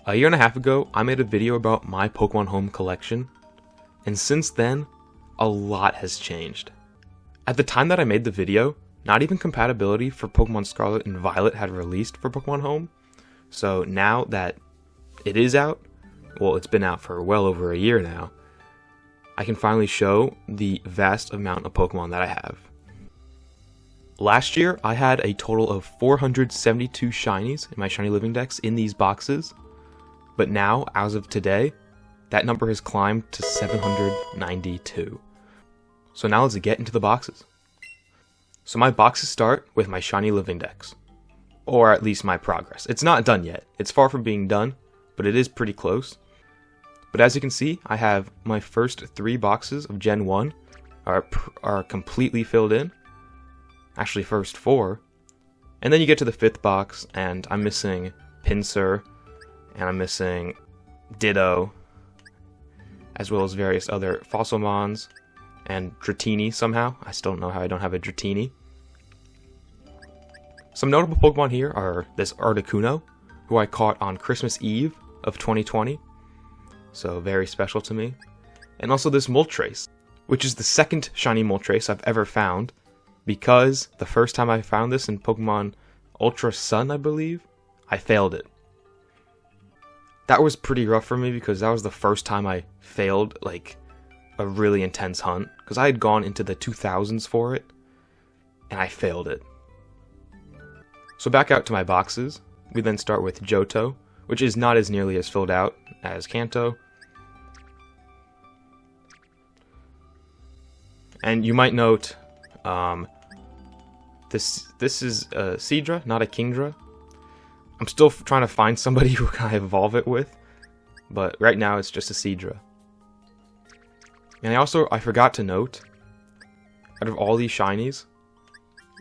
A year and a half ago, I made a video about my Pokemon Home collection, and since then, a lot has changed. At the time that I made the video, not even compatibility for Pokemon Scarlet and Violet had released for Pokemon Home, so now that it is out, well, it's been out for well over a year now, I can finally show the vast amount of Pokemon that I have. Last year, I had a total of 472 shinies in my shiny living decks in these boxes, but now, as of today, that number has climbed to 792. So now let's get into the boxes. So my boxes start with my shiny living decks, or at least my progress. It's not done yet. It's far from being done, but it is pretty close. But as you can see, I have my first 3 boxes of Gen 1 are completely filled in. Actually, first 4. And then you get to the 5th box, and I'm missing Pinsir, and I'm missing Ditto, as well as various other Fossilmons, and Dratini somehow. I still don't know how I don't have a Dratini. Some notable Pokemon here are this Articuno, who I caught on Christmas Eve of 2020, so very special to me. And also this Moltres, which is the second shiny Moltres I've ever found, because the first time I found this in Pokemon Ultra Sun, I believe, I failed it. That was pretty rough for me because that was the first time I failed like a really intense hunt, because I had gone into the 2000s for it and I failed it. So back out to my boxes, we then start with Johto, which is not as nearly as filled out as Kanto. And you might note this is a Seadra, not a Kingdra. I'm still trying to find somebody who can I evolve it with, but right now it's just a Seadra. And I forgot to note, out of all these shinies,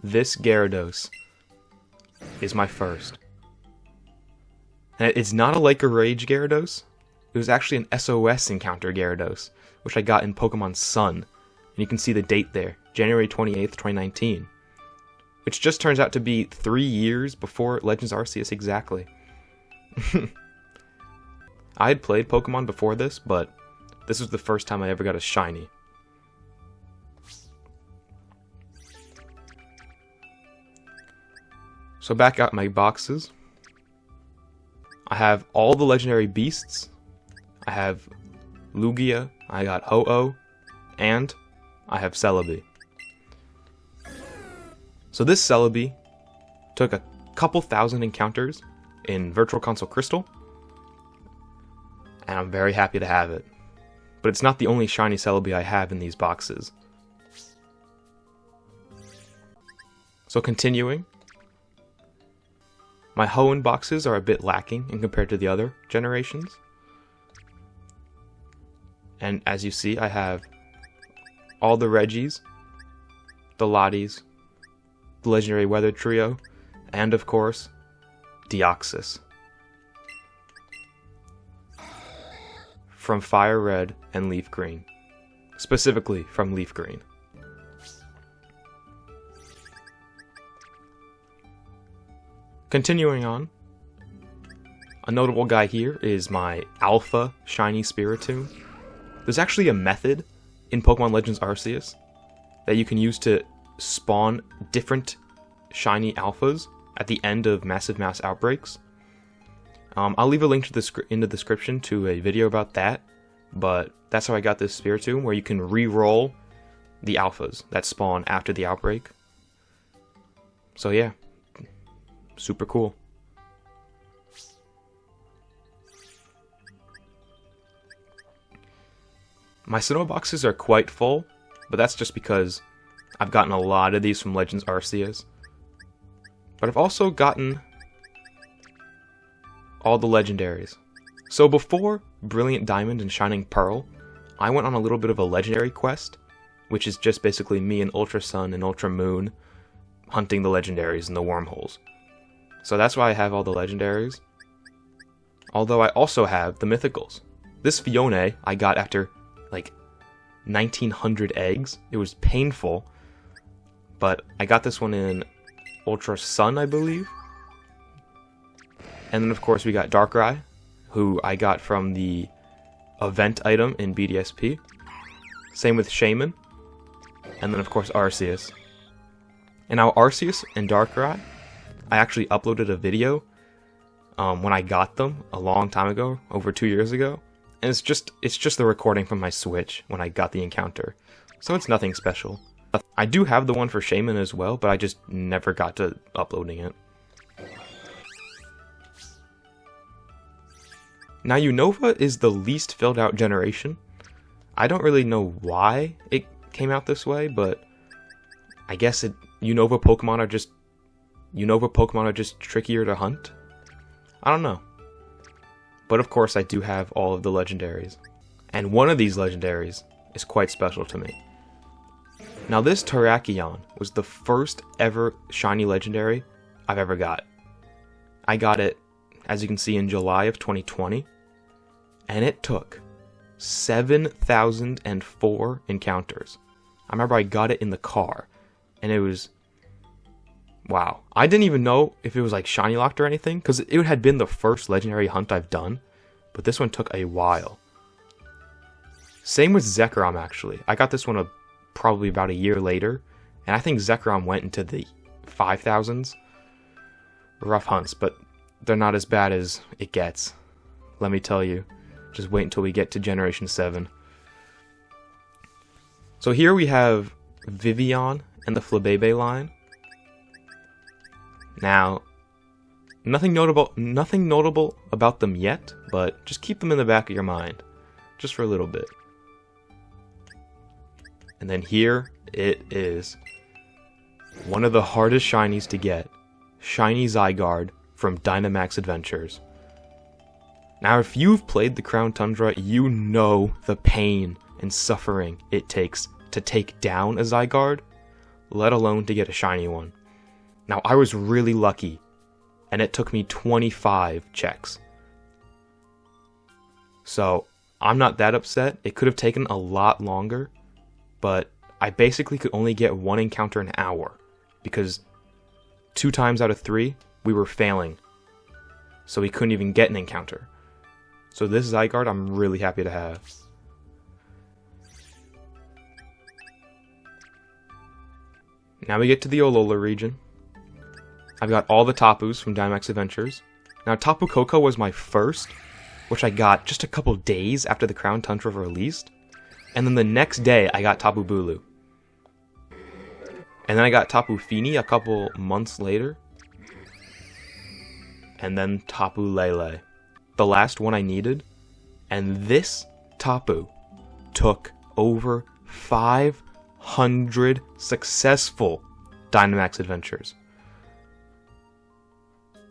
this Gyarados is my first. And it's not a Like a Rage Gyarados, it was actually an SOS Encounter Gyarados, which I got in Pokemon Sun. And you can see the date there, January 28th, 2019. Which just turns out to be 3 years before Legends Arceus exactly. I had played Pokemon before this, but this was the first time I ever got a shiny. So back out my boxes. I have all the legendary beasts. I have Lugia, I got Ho-Oh, and I have Celebi. So this Celebi took a couple thousand encounters in Virtual Console Crystal, and I'm very happy to have it. But it's not the only shiny Celebi I have in these boxes. So continuing, my Hoenn boxes are a bit lacking in compared to the other generations. And as you see, I have all the Reggies, the Lotties, the Legendary Weather Trio, and of course, Deoxys. From Fire Red and Leaf Green. Specifically from Leaf Green. Continuing on, a notable guy here is my Alpha Shiny Spiritomb. There's actually a method in Pokemon Legends Arceus that you can use to spawn different shiny alphas at the end of massive mass outbreaks. I'll leave a link to in the description to a video about that, but that's how I got this Spiritomb, where you can re-roll the alphas that spawn after the outbreak. So yeah, super cool. My Sinnoh boxes are quite full, but that's just because I've gotten a lot of these from Legends Arceus. But I've also gotten all the legendaries. So before Brilliant Diamond and Shining Pearl, I went on a little bit of a legendary quest, which is just basically me and Ultra Sun and Ultra Moon hunting the legendaries in the wormholes. So that's why I have all the legendaries. Although I also have the mythicals. This Fione I got after like 1900 eggs. It was painful, but I got this one in Ultra Sun, I believe. And then of course we got Darkrai, who I got from the event item in BDSP. Same with Shaman. And then of course Arceus. And now Arceus and Darkrai, I actually uploaded a video when I got them a long time ago, over 2 years ago. And it's just the recording from my Switch when I got the encounter. So it's nothing special. I do have the one for Shaman as well, but I just never got to uploading it. Now Unova is the least filled out generation. I don't really know why it came out this way, but I guess Unova Pokemon are just trickier to hunt. I don't know. But of course I do have all of the legendaries. And one of these legendaries is quite special to me. Now this Terrakion was the first ever shiny legendary I've ever got. I got it, as you can see, in July of 2020. And it took 7,004 encounters. I remember I got it in the car. And it was... wow. I didn't even know if it was like shiny locked or anything, because it had been the first legendary hunt I've done. But this one took a while. Same with Zekrom, actually. I got this one probably about a year later. And I think Zekrom went into the 5,000s. Rough hunts, but they're not as bad as it gets. Let me tell you. Just wait until we get to Generation 7. So here we have Vivian and the Flabebe line. Now, nothing notable about them yet, but just keep them in the back of your mind, just for a little bit. And then here it is, one of the hardest shinies to get, Shiny Zygarde from Dynamax Adventures. Now, if you've played the Crown Tundra, you know the pain and suffering it takes to take down a Zygarde, let alone to get a shiny one. Now, I was really lucky, and it took me 25 checks. So, I'm not that upset. It could have taken a lot longer, but I basically could only get one encounter an hour, because 2 times out of 3, we were failing. So we couldn't even get an encounter. So this Zygarde, I'm really happy to have. Now we get to the Alola region. I've got all the Tapus from Dynamax Adventures. Now Tapu Koko was my first, which I got just a couple days after the Crown Tundra released. And then the next day, I got Tapu Bulu. And then I got Tapu Fini a couple months later. And then Tapu Lele, the last one I needed. And this Tapu took over 500 successful Dynamax Adventures.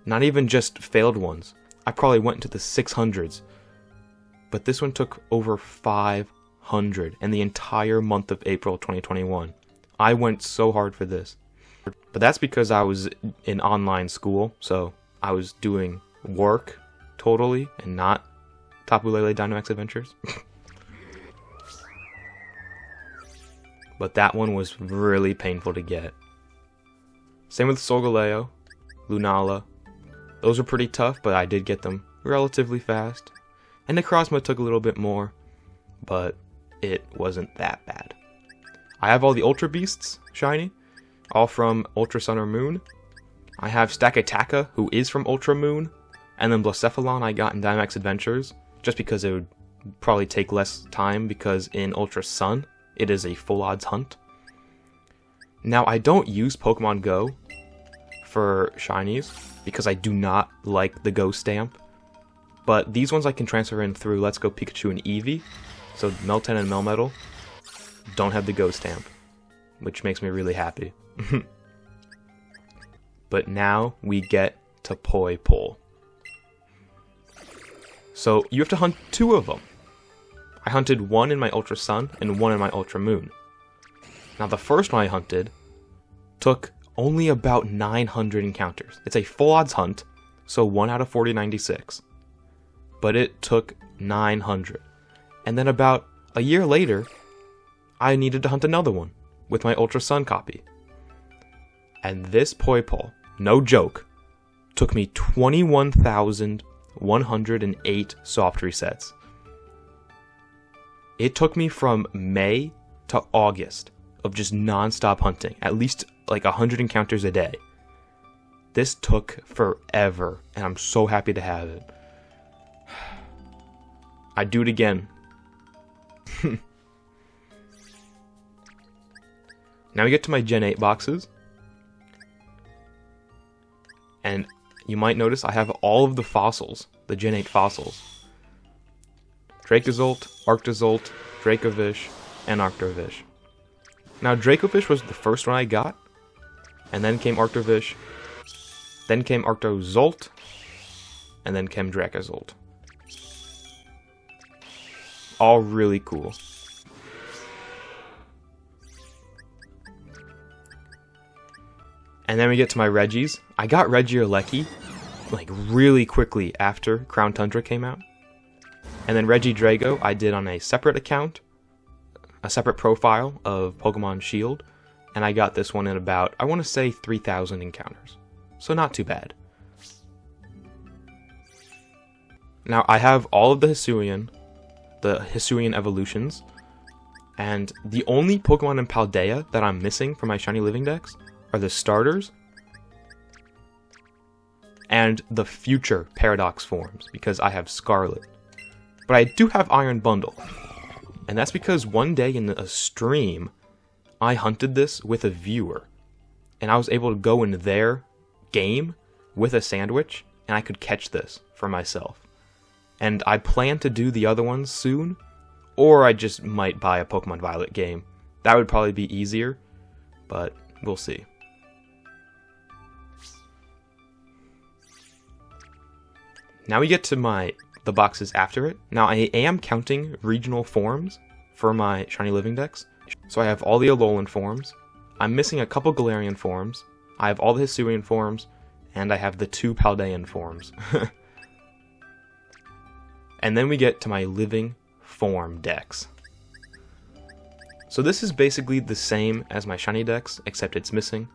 Not even just failed ones. I probably went into the 600s. But this one took over 500 in the entire month of April 2021. I went so hard for this. But that's because I was in online school, so I was doing work totally and not Tapu Lele Dynamax Adventures. But that one was really painful to get. Same with Solgaleo, Lunala. Those were pretty tough, but I did get them relatively fast. And Necrozma took a little bit more, but it wasn't that bad. I have all the Ultra Beasts shiny, all from Ultra Sun or Moon. I have Stakataka, who is from Ultra Moon, and then Blacephalon I got in Dynamax Adventures, just because it would probably take less time, because in Ultra Sun, it is a full odds hunt. Now, I don't use Pokemon Go for shinies, because I do not like the Go stamp, but these ones I can transfer in through Let's Go Pikachu and Eevee, so Meltan and Melmetal don't have the Go stamp, which makes me really happy. But now we get to Poipole. So you have to hunt 2 of them. I hunted one in my Ultra Sun and one in my Ultra Moon. Now the first one I hunted took only about 900 encounters. It's a full odds hunt, so 1 out of 4096. But it took 900. And then about a year later, I needed to hunt another one with my Ultra Sun copy. And this Poipole, no joke, took me 21,000 108 soft resets. It took me from May to August of just non-stop hunting, at least like 100 encounters a day. This took forever, and I'm so happy to have it. I'd do it again. Now we get to my Gen 8 boxes. And you might notice I have all of the fossils, the Gen 8 fossils. Dracozolt, Arctozolt, Dracovish, and Arctovish. Now Dracovish was the first one I got, and then came Arctovish, then came Arctozolt, and then came Dracozolt. All really cool. And then we get to my Reggies. I got Regieleki like really quickly after Crown Tundra came out. And then Regidrago I did on a separate account, a separate profile of Pokemon Shield, and I got this one in about, I want to say 3,000 encounters. So not too bad. Now I have all of the Hisuian evolutions, and the only Pokemon in Paldea that I'm missing from my Shiny Living Dex are the starters and the future Paradox forms, because I have Scarlet. But I do have Iron Bundle, and that's because one day in a stream, I hunted this with a viewer, and I was able to go in their game with a sandwich, and I could catch this for myself. And I plan to do the other ones soon, or I just might buy a Pokemon Violet game. That would probably be easier, but we'll see. Now we get to the boxes after it. Now I am counting regional forms for my Shiny Living Dex. So I have all the Alolan forms. I'm missing a couple Galarian forms. I have all the Hisuian forms, and I have the 2 Paldean forms. And then we get to my Living Form Dex. So this is basically the same as my Shiny Dex, except it's missing.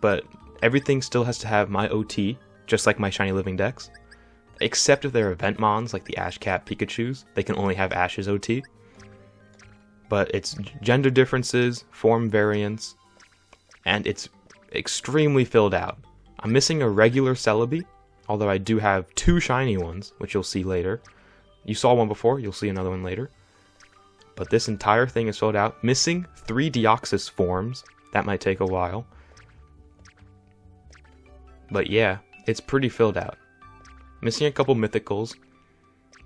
But everything still has to have my OT, just like my Shiny Living Dex. Except if they're event mons, like the Ash Cat Pikachus, they can only have Ash's OT. But it's gender differences, form variants, and it's extremely filled out. I'm missing a regular Celebi, although I do have 2 shiny ones, which you'll see later. You saw one before, you'll see another one later. But this entire thing is filled out. Missing 3 Deoxys forms. That might take a while. But yeah, it's pretty filled out. Missing a couple mythicals,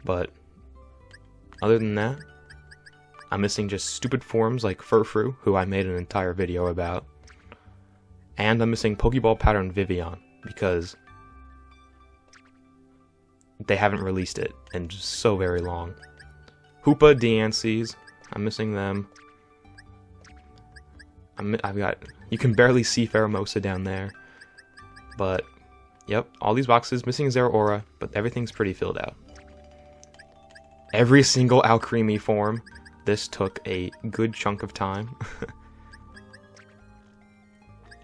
but other than that, I'm missing just stupid forms like Furfrou, who I made an entire video about. And I'm missing Pokeball Pattern Vivian, because they haven't released it in so very long. Hoopa Deances, I'm missing them. I've got, you can barely see Pheromosa down there, but yep, all these boxes, missing Zeraora, but everything's pretty filled out. Every single Alcremie form, this took a good chunk of time.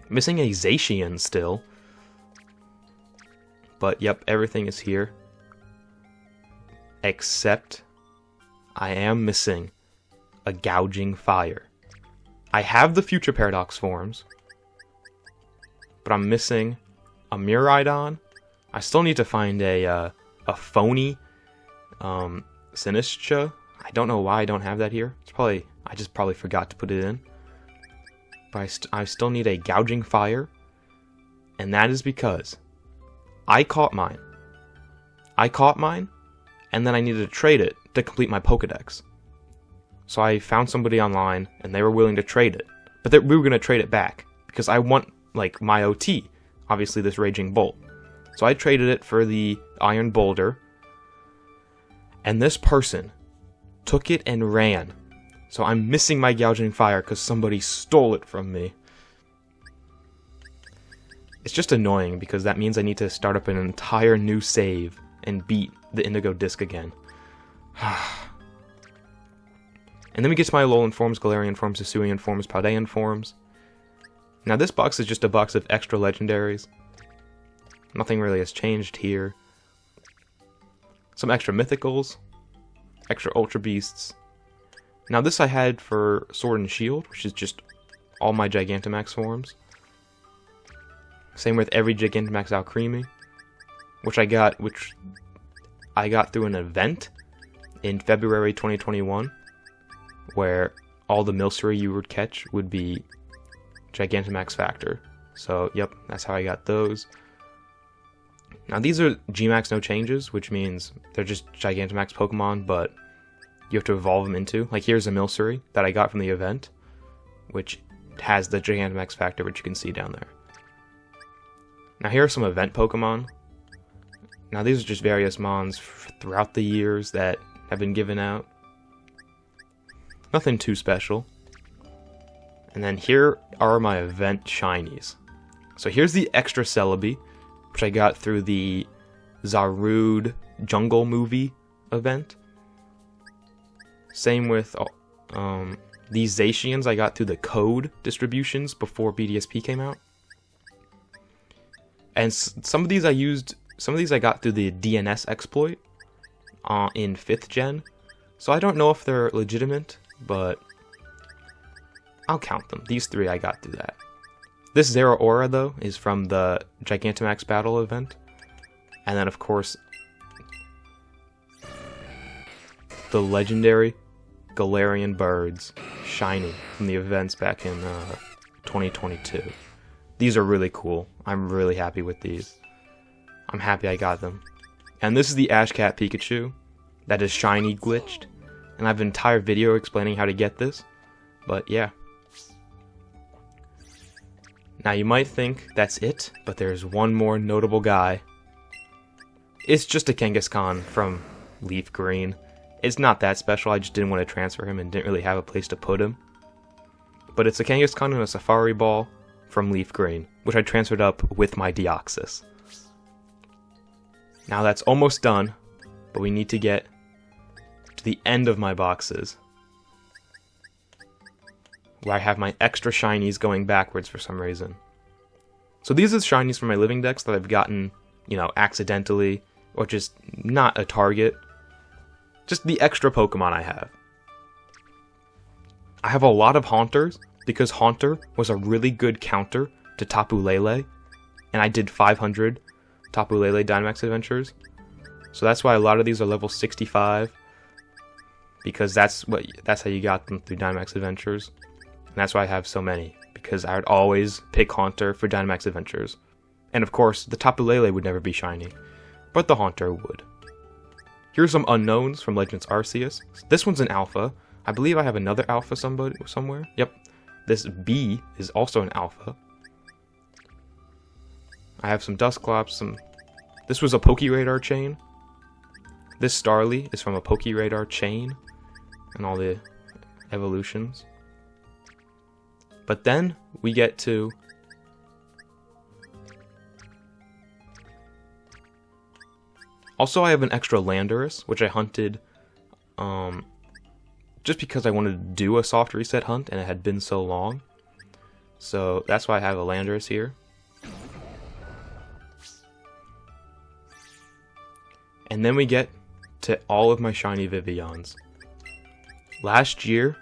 Missing a Zacian still. But yep, everything is here. Except I am missing a Gouging Fire. I have the future Paradox forms, but I'm missing a Miraidon. I still need to find a phony Sinistcha. I don't know why I don't have that here. It's probably, I just probably forgot to put it in. But I still need a Gouging Fire, and that is because I caught mine. And then I needed to trade it to complete my Pokedex. So I found somebody online, and they were willing to trade it. But we were going to trade it back, because I want, like, my OT. Obviously, this Raging Bolt. So I traded it for the Iron Boulder. And this person took it and ran. So I'm missing my Gouging Fire because somebody stole it from me. It's just annoying because that means I need to start up an entire new save and beat the Indigo Disc again. And then we get to my Alolan forms, Galarian forms, Hisuian forms, Paldean forms. Now this box is just a box of extra legendaries. Nothing really has changed here. some extra mythicals, extra ultra beasts. Now this I had for Sword and Shield, which is just all my Gigantamax forms. Same with every Gigantamax Alcremie, which I got through an event in February 2021, where all the Milcery you would catch would be Gigantamax Factor. So, yep, that's how I got those. Now, these are Gmax no changes, which means they're just Gigantamax Pokemon, but you have to evolve them into. Like, here's a Milcery that I got from the event, which has the Gigantamax Factor, which you can see down there. Now, here are some event Pokemon. Now, these are just various Mons throughout the years that have been given out. Nothing too special. And then here are my event shinies. So here's the extra Celebi, which I got through the Zarude Jungle movie event. Same with these Zacians I got through the code distributions before BDSP came out. And some of these I got through the DNS exploit in 5th gen. So I don't know if they're legitimate, but I'll count them. These 3 I got through that. This Zeraora, though, is from the Gigantamax Battle event. And then, of course, the legendary Galarian Birds Shiny from the events back in 2022. These are really cool. I'm really happy with these. I'm happy I got them. And this is the Ashcat Pikachu that is shiny glitched. And I have an entire video explaining how to get this. But yeah. Now you might think that's it, but there's one more notable guy. It's just a Kangaskhan from Leaf Green. It's not that special, I just didn't want to transfer him and didn't really have a place to put him. But it's a Kangaskhan and a Safari Ball from Leaf Green, which I transferred up with my Deoxys. Now that's almost done, but we need to get to the end of my boxes, where I have my extra shinies going backwards for some reason. So these are the shinies from my living decks that I've gotten, accidentally, or just not a target. Just the extra Pokemon I have. I have a lot of Haunters, because Haunter was a really good counter to Tapu Lele, and I did 500 Tapu Lele Dynamax Adventures. So that's why a lot of these are level 65, because that's how you got them through Dynamax Adventures. And that's why I have so many, because I would always pick Haunter for Dynamax Adventures. And of course, the Tapu Lele would never be shiny, but the Haunter would. Here's some unknowns from Legends Arceus. This one's an alpha. I believe I have another alpha somewhere. Yep. This B is also an alpha. I have some Dusclops, This was a Pokeradar chain. This Starly is from a Pokeradar chain, and all the evolutions. But then we get to also, I have an extra Landorus, which I hunted just because I wanted to do a soft reset hunt, and it had been so long. So that's why I have a Landorus here. And then we get to all of my shiny Vivians. Last year,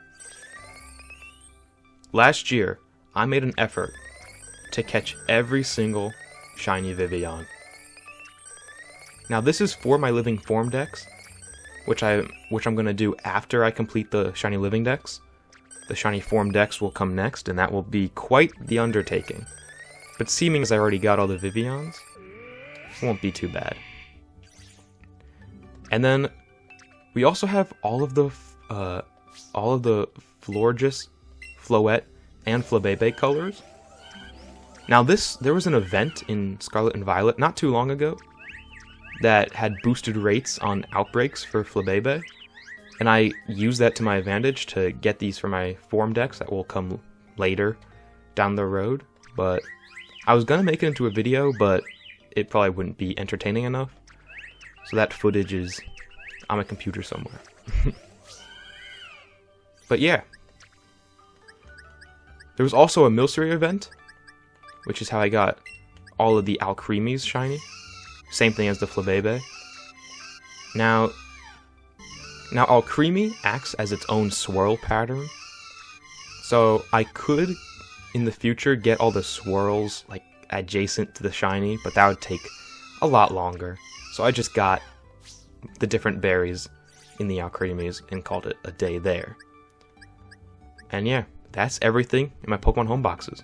I made an effort to catch every single shiny Vivian. Now this is for my living form decks, which I'm going to do after I complete the shiny living decks. The shiny form decks will come next, and that will be quite the undertaking. But seeming as I already got all the Vivians, it won't be too bad. And then we also have all of the Florges, Floette, and Flabebe colors. Now there was an event in Scarlet and Violet not too long ago that had boosted rates on outbreaks for Flabebe, and I used that to my advantage to get these for my form decks that will come later down the road. But I was gonna make it into a video, but it probably wouldn't be entertaining enough, so that footage is on my computer somewhere. But yeah, there was also a Milcery event, which is how I got all of the Alcremies shiny. Same thing as the Flabebe. Now Alcremie acts as its own swirl pattern, so I could in the future get all the swirls like adjacent to the shiny, but that would take a lot longer. So I just got the different berries in the Alcremies and called it a day there. And yeah, that's everything in my Pokemon home boxes.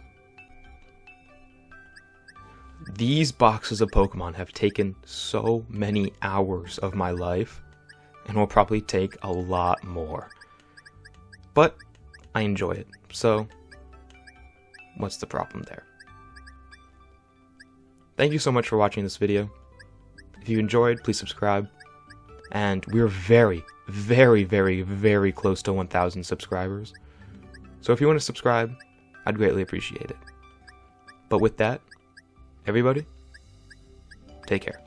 These boxes of Pokemon have taken so many hours of my life, and will probably take a lot more. But I enjoy it, so what's the problem there? Thank you so much for watching this video. If you enjoyed, please subscribe. And we're very, very, very, very close to 1,000 subscribers. So if you want to subscribe, I'd greatly appreciate it. But with that, everybody, take care.